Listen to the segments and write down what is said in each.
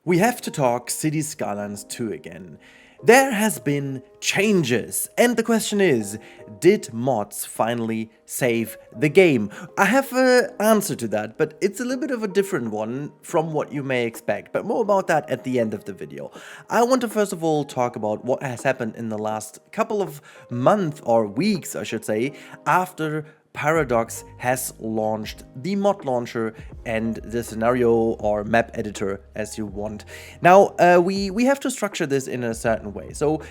We have to talk Cities Skylines 2 again. There has been changes, and the question is, did mods finally save the game? I have an answer to that, but it's a little bit of a different one from what you may expect, but more about that at the end of the video. I want to first of all talk about what has happened in the last couple of months or weeks, I should say, after Paradox has launched the mod launcher and the scenario or map editor as you want. Now, we have to structure this in a certain way. So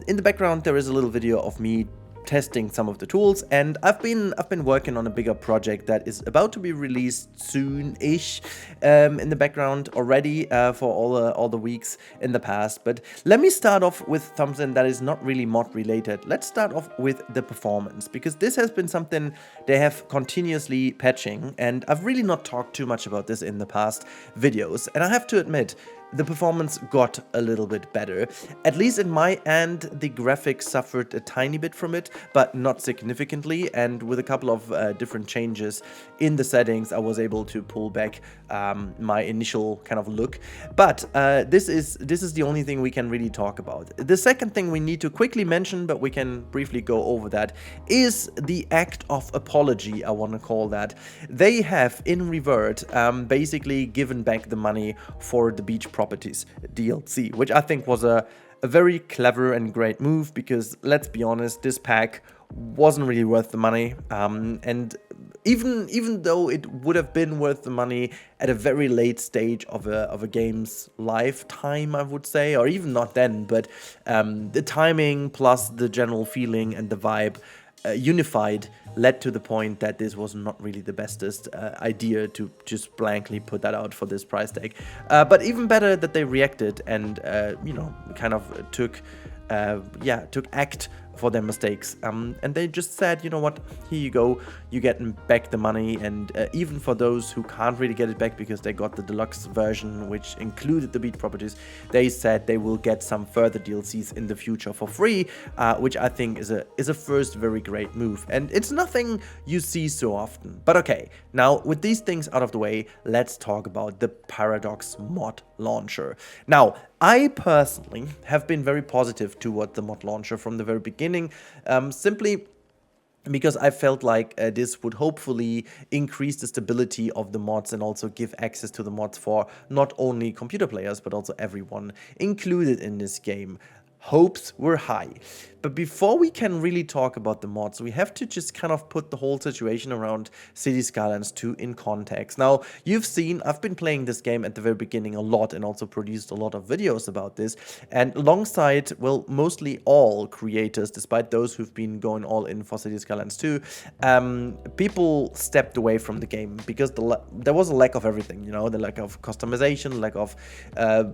in the background, there is a little video of me testing some of the tools, and I've been working on a bigger project that is about to be released soon-ish in the background already for all the weeks in the past. But let me start off with something that is not really mod related. Let's start off with the performance, because this has been something they have continuously patching, and I've really not talked too much about this in the past videos, and I have to admit, the performance got a little bit better. At least in my end, the graphics suffered a tiny bit from it, but not significantly, and with a couple of different changes in the settings, I was able to pull back my initial kind of look. But this is the only thing we can really talk about. The second thing we need to quickly mention, but we can briefly go over that, is the act of apology, I want to call that. They have, in revert, basically given back the money for the beach properties DLC, which I think was a very clever and great move, because let's be honest, this pack wasn't really worth the money, and even though it would have been worth the money at a very late stage of a game's lifetime, I would say, or even not then, but the timing plus the general feeling and the vibe unified led to the point that this was not really the bestest idea to just blankly put that out for this price tag. But even better that they reacted and you know, kind of took act for their mistakes, and they just said, you know what, here you go, you get back the money. And even for those who can't really get it back because they got the deluxe version, which included the beat properties, they said they will get some further DLCs in the future for free, which I think is a first very great move, and it's nothing you see so often. But okay, now with these things out of the way, let's talk about the Paradox mod launcher. Now, I personally have been very positive toward the mod launcher from the very beginning, simply because I felt like this would hopefully increase the stability of the mods and also give access to the mods for not only computer players, but also everyone included in this game. Hopes were high. But before we can really talk about the mods, we have to just kind of put the whole situation around Cities Skylines 2 in context. Now, you've seen, I've been playing this game at the very beginning a lot and also produced a lot of videos about this. And alongside, well, mostly all creators, despite those who've been going all in for Cities Skylines 2, people stepped away from the game because there was a lack of everything, you know, the lack of customization, lack of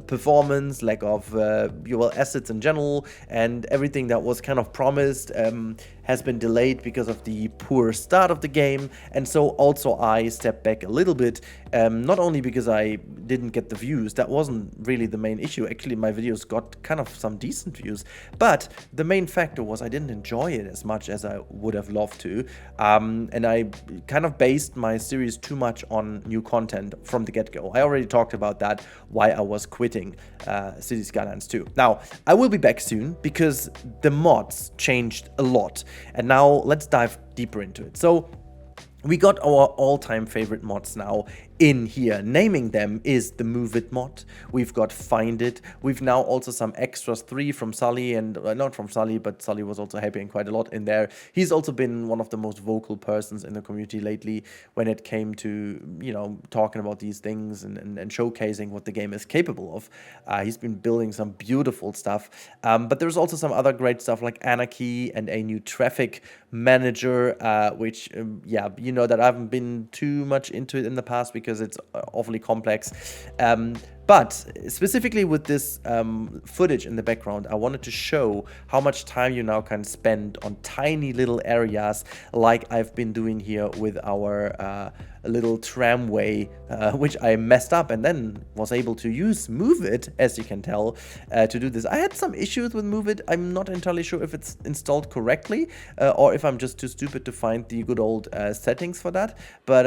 performance, lack of assets in general, and everything that was kind of promised has been delayed because of the poor start of the game. And so also I stepped back a little bit, not only because I didn't get the views, that wasn't really the main issue. Actually, my videos got kind of some decent views, but the main factor was I didn't enjoy it as much as I would have loved to, and I kind of based my series too much on new content from the get-go. I already talked about that, why I was quitting Cities Skylines 2. Now, I will be back soon because the mods changed a lot. And now let's dive deeper into it. So we got our all-time favorite mods now in here. Naming them is the Move It mod. We've got Find It. We've now also some extras, 3 from Sully, and not from Sully, but Sully was also helping quite a lot in there. He's also been one of the most vocal persons in the community lately when it came to, you know, talking about these things and showcasing what the game is capable of. He's been building some beautiful stuff, but there's also some other great stuff like Anarchy and a new traffic manager, which, yeah, you know that I haven't been too much into it in the past because it's awfully complex. But specifically with this footage in the background, I wanted to show how much time you now can spend on tiny little areas like I've been doing here with our little tramway, which I messed up and then was able to use Move It, as you can tell, to do this. I had some issues with Move It. I'm not entirely sure if it's installed correctly or if I'm just too stupid to find the good old settings for that. But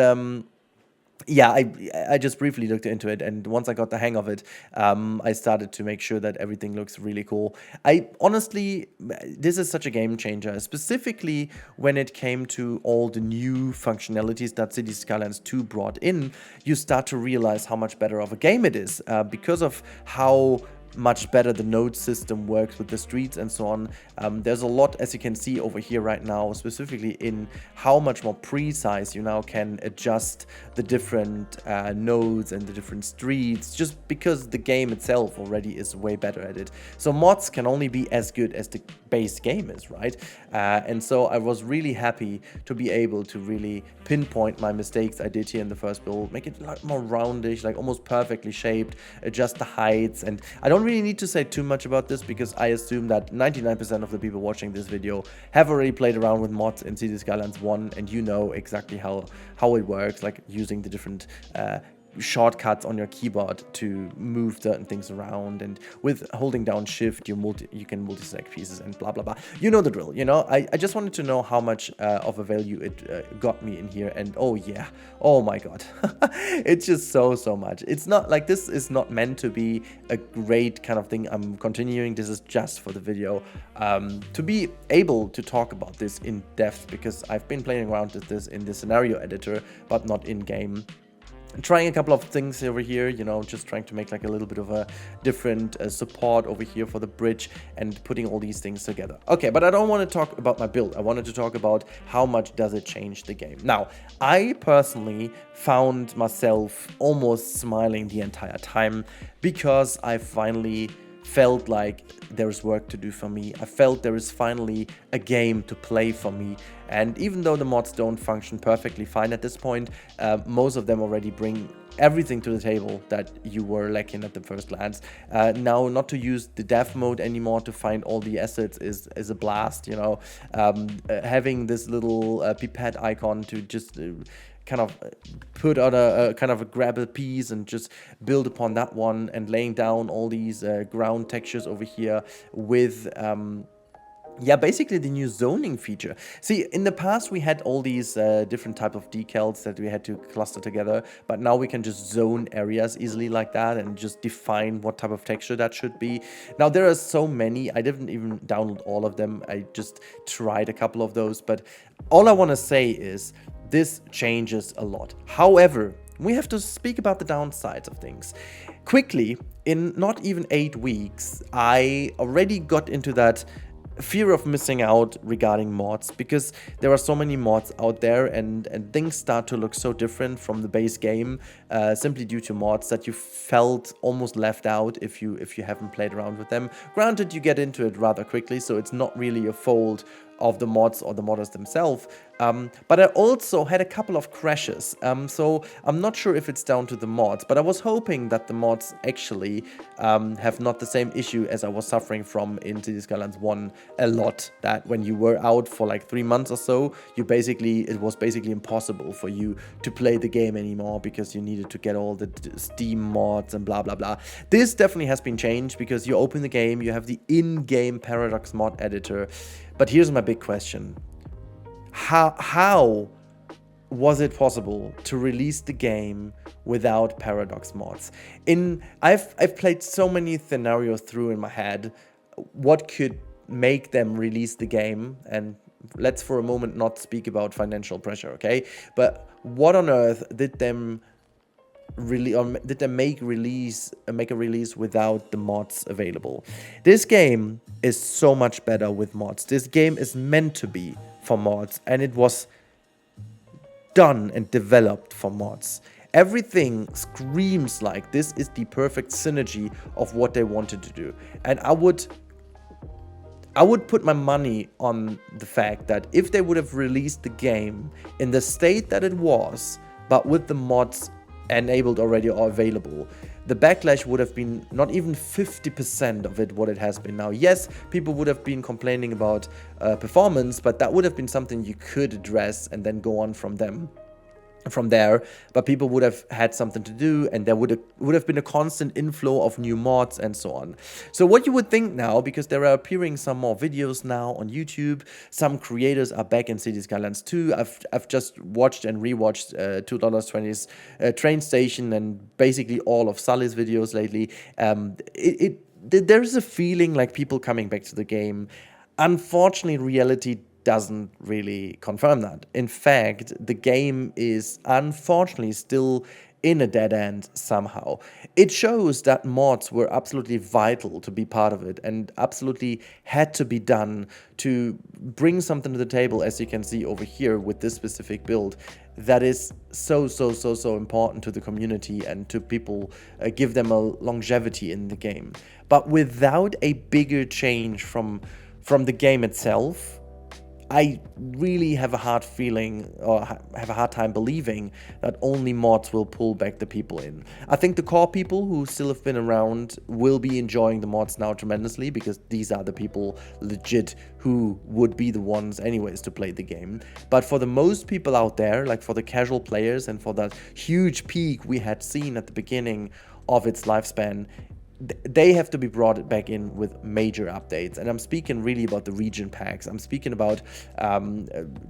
Yeah, I just briefly looked into it, and once I got the hang of it, I started to make sure that everything looks really cool. I honestly, this is such a game changer, specifically when it came to all the new functionalities that Cities Skylines 2 brought in. You start to realize how much better of a game it is because of how much better the node system works with the streets and so on. There's a lot, as you can see over here right now, specifically in how much more precise you now can adjust the different nodes and the different streets, just because the game itself already is way better at it. So mods can only be as good as the base game is, right? And so I was really happy to be able to really pinpoint my mistakes I did here in the first build, make it like more roundish, like almost perfectly shaped, adjust the heights. And I don't really need to say too much about this because I assume that 99% of the people watching this video have already played around with mods in Cities Skylines 1, and you know exactly how it works, like using the different shortcuts on your keyboard to move certain things around, and with holding down shift you can multi-select pieces and blah blah blah. You know the drill, you know. I just wanted to know how much of a value it got me in here, and oh yeah, oh my god, it's just so much. It's not like, this is not meant to be a great kind of thing I'm continuing. This is just for the video, to be able to talk about this in depth, because I've been playing around with this in the scenario editor but not in game. Trying a couple of things over here, you know, just trying to make like a little bit of a different support over here for the bridge and putting all these things together. Okay, but I don't want to talk about my build. I wanted to talk about how much does it change the game. Now, I personally found myself almost smiling the entire time because I finally felt like there is work to do for me. I felt there is finally a game to play for me. And even though the mods don't function perfectly fine at this point, most of them already bring everything to the table that you were lacking at the first glance. Now, not to use the dev mode anymore to find all the assets is a blast, you know. Having this little pipette icon to just kind of put out a kind of grab a piece and just build upon that one, and laying down all these ground textures over here with yeah, basically the new zoning feature. See, in the past we had all these different type of decals that we had to cluster together, but now we can just zone areas easily like that and just define what type of texture that should be. Now, there are so many. I didn't even download all of them. I just tried a couple of those, but all I want to say is this changes a lot. However, we have to speak about the downsides of things. Quickly, in not even 8 weeks, I already got into that fear of missing out regarding mods, because there are so many mods out there, and things start to look so different from the base game simply due to mods, that you felt almost left out if you haven't played around with them. Granted, you get into it rather quickly, so it's not really a fault of the mods or the modders themselves. But I also had a couple of crashes, so I'm not sure if it's down to the mods, but I was hoping that the mods actually have not the same issue as I was suffering from in Cities Skylines 1 a lot, that when you were out for like 3 months or so, it was basically impossible for you to play the game anymore, because you needed to get all the Steam mods and blah blah blah. This definitely has been changed, because you open the game, you have the in-game Paradox mod editor. But here's my big question. How was it possible to release the game without Paradox mods? I've played so many scenarios through in my head. What could make them release the game? And let's for a moment not speak about financial pressure, okay? But what on earth did them really, or did they make a release without the mods available? This game is so much better with mods. This game is meant to be for mods, and it was done and developed for mods. Everything screams like this is the perfect synergy of what they wanted to do. And I would put my money on the fact that if they would have released the game in the state that it was, but with the mods enabled already or available, the backlash would have been not even 50% of it what it has been now. Yes, people would have been complaining about performance, but that would have been something you could address and then go on from them. from there, but people would have had something to do, and there would have been a constant inflow of new mods and so on. So what you would think now, because there are appearing some more videos now on YouTube, some creators are back in Cities Skylines 2. I've just watched and rewatched $2.20's Train Station and basically all of Sully's videos lately. There's a feeling like people coming back to the game. Unfortunately, reality doesn't really confirm that. In fact, the game is unfortunately still in a dead end somehow. It shows that mods were absolutely vital to be part of it and absolutely had to be done to bring something to the table, as you can see over here with this specific build, that is so important to the community and to people, give them a longevity in the game. But without a bigger change from the game itself, I really have a hard feeling, or have a hard time believing, that only mods will pull back the people in. I think the core people who still have been around will be enjoying the mods now tremendously, because these are the people legit who would be the ones anyways to play the game. But for the most people out there, like for the casual players and for that huge peak we had seen at the beginning of its lifespan, they have to be brought back in with major updates. And I'm speaking really about the region packs. I'm speaking about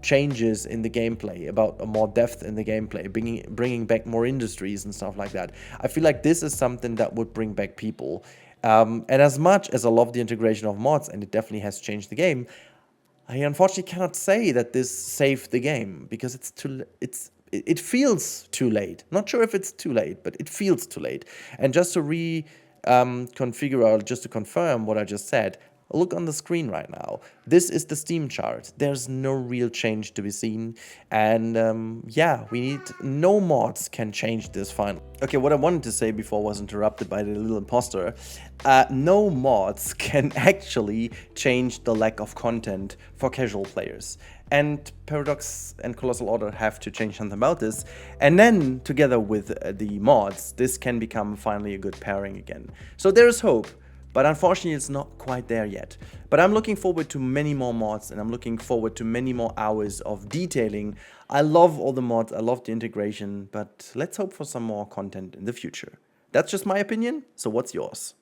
changes in the gameplay, about more depth in the gameplay, bringing back more industries and stuff like that. I feel like this is something that would bring back people. And as much as I love the integration of mods, and it definitely has changed the game, I unfortunately cannot say that this saved the game, because it feels too late. Not sure if it's too late, but it feels too late. And just to configure, or just to confirm what I just said, look on the screen right now. This is the Steam chart. There's no real change to be seen, and yeah, no mods can change this finally. Okay, what I wanted to say before was interrupted by the little imposter. No mods can actually change the lack of content for casual players. And Paradox and Colossal Order have to change something about this. And then, together with the mods, this can become finally a good pairing again. So there is hope, but unfortunately it's not quite there yet. But I'm looking forward to many more mods, and I'm looking forward to many more hours of detailing. I love all the mods, I love the integration, but let's hope for some more content in the future. That's just my opinion, so what's yours?